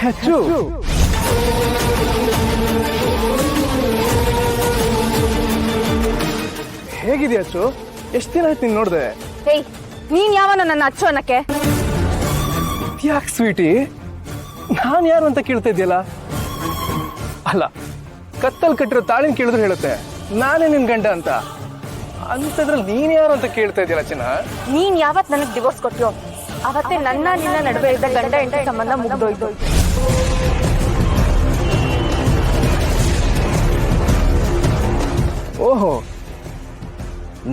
ಹೆಚ್ಚು ಹೇಗಿದೆ ಅಚ್ಚು? ಎಷ್ಟು ದಿನ ಆಯ್ತು ನೀನ್ ನೋಡ್ದೆ? ಹೇಯ್, ನೀನ್ ಯಾವನ ನನ್ನ ಅಚ್ಚು ಅನ್ನಕ್ಕೆ? ಯಾಕೆ ಸ್ವೀಟಿ, ನಾನು ಯಾರು ಅಂತ ಕೇಳ್ತಾ ಇದೆಯಲ್ಲ? ಅಲ್ಲ, ಕತ್ತಲ್ ಕಟ್ಟಿರೋ ತಾಳಿನ ಕೇಳಿದ್ರು ಹೇಳುತ್ತೆ ನಾನೇ ನಿನ್ ಗಂಡ ಅಂತ. ಅಂತದ್ರಲ್ಲಿ ನೀನ್ ಯಾರು ಅಂತ ಕೇಳ್ತಾ ಇದೆಯಲ್ಲ ಚಿನ್ನ? ನೀನ್ ಯಾವತ್ ನನಗ್ ಡಿವೋರ್ಸ್ ಕೊಟ್ಟಿಯೋ ಅವತ್ತೇ ನನ್ನ ನಿನ್ನ ನಡುವೆ ಇದ್ದ ಗಂಡ ಹೆಂಡತಿ ಸಂಬಂಧ ಮುಗ್ದೋಯ್ತು. ಓಹೋ,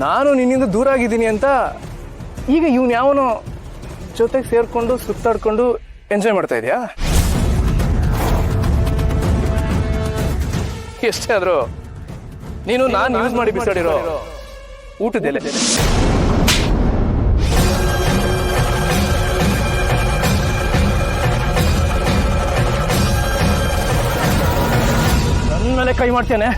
ನಾನು ನಿನ್ನಿಂದ ದೂರ ಆಗಿದ್ದೀನಿ ಅಂತ ಈಗ ಇವನ್ ಯಾವನೋ ಜೊತೆಗೆ ಸೇರ್ಕೊಂಡು ಸುತ್ತಾಡ್ಕೊಂಡು ಎಂಜಾಯ್ ಮಾಡ್ತಾ ಇದೆಯಾ? ಎಷ್ಟೇ ಆದ್ರೂ ನೀನು ನಾನು ಯೂಸ್ ಮಾಡಿ ಬಿಸಾಡಿರೋ ಊಟದೆಲೆ. ನನ್ನ ಮೇಲೆ ಕೈ ಮಾಡ್ತೇನೆ.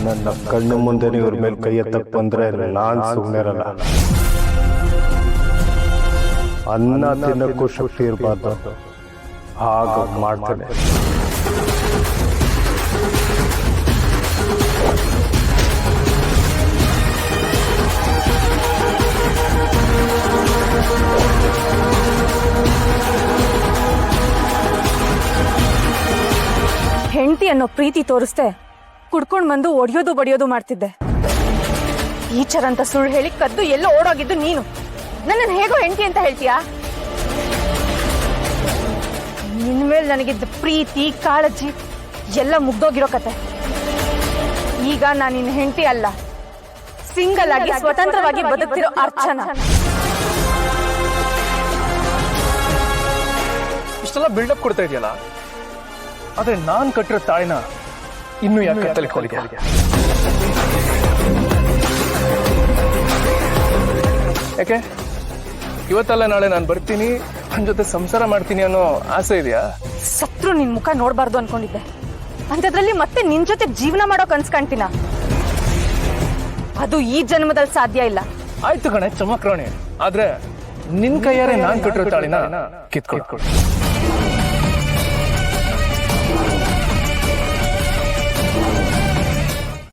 ನನ್ನ ಕಣ್ಣು ಮುಂದೆ ಇವ್ರ ಮೇಲೆ ಕೈ ಎತ್ತಕ್ಕೆ ಬಂದ್ರೆ ನಾನು ಸುಮ್ಮನೆ ಇರಲ್ಲ. ಅನ್ನ ತಿನ್ನಕ್ಕೂ ಶಕ್ತಿ ಇರಬಾರ್ದು, ಹಾಗ ಮಾಡ್ತೇನೆ. ಹೆಂಡತಿ ಅನ್ನೋ ಪ್ರೀತಿ ತೋರಿಸ್ದೆ ಕುಡ್ಕೊಂಡ್ ಬಂದು ಒಡೆಯೋದು ಬಡಿಯೋದು ಮಾಡ್ತಿದ್ದೆ. ಟೀಚರ್ ಅಂತ ಸುಳ್ಳು ಹೇಳಿ ಕದ್ದು ಎಲ್ಲೋ ಓಡೋಗಿದ್ದು ನೀನು ನನ್ನನ್ನು ಹೇಗೋ ಹೆಂಡತಿ ಅಂತ ಹೇಳ್ತೀಯಾ? ನಿನ್ ಮೇಲೆ ನನಗಿದ್ದ ಪ್ರೀತಿ ಕಾಳಜಿ ಎಲ್ಲ ಮುಗ್ದೋಗಿರೋ ಕತೆ. ಈಗ ನಾನು ನಿನ್ನ ಹೆಂಡತಿ ಅಲ್ಲ, ಸಿಂಗಲ್ ಆಗಿ ಸ್ವತಂತ್ರವಾಗಿ ಬದುಕ್ತಿರೋ ಅರ್ಚನಾ. ಇಷ್ಟೆಲ್ಲ ಬಿಲ್ಡಪ್ ಕೊಡ್ತಾ ಇದೆಯಲ್ಲ, ಆದ್ರೆ ನಾನ್ ಕಟ್ಟಿರೋ ತಾಳಿನ ಇನ್ನೂ ಯಾಕೆ ತಲೆ ಹೋಗಿದ್ಯಾ? ಯಾಕೆ ಇವತ್ತಲ್ಲ ನಾಳೆ ನಾನು ಬರ್ತೀನಿ, ನನ್ನ ಜೊತೆ ಸಂಸಾರ ಮಾಡ್ತೀನಿ ಅನ್ನೋ ಆಸೆ ಇದೆಯಾ? ಸತ್ರು ನಿನ್ ಮುಖ ನೋಡ್ಬಾರ್ದು ಅನ್ಕೊಂಡಿದ್ದೆ, ಅಂಥದ್ರಲ್ಲಿ ಮತ್ತೆ ನಿನ್ ಜೊತೆ ಜೀವನ ಮಾಡೋ ಕನ್ಸ್ ಕಾಣ್ತೀನ? ಅದು ಈ ಜನ್ಮದಲ್ಲಿ ಸಾಧ್ಯ ಇಲ್ಲ. ಆಯ್ತು ಕಣೆ ಚಮಕ್ರಾಣಿ, ಆದ್ರೆ ನಿನ್ ಕೈಯಾರೆ ನಾನ್ ಕಟ್ಟಿರೋ ತಾಳಿನ ಕಿತ್ಕೊಳ್ಕೊಡು.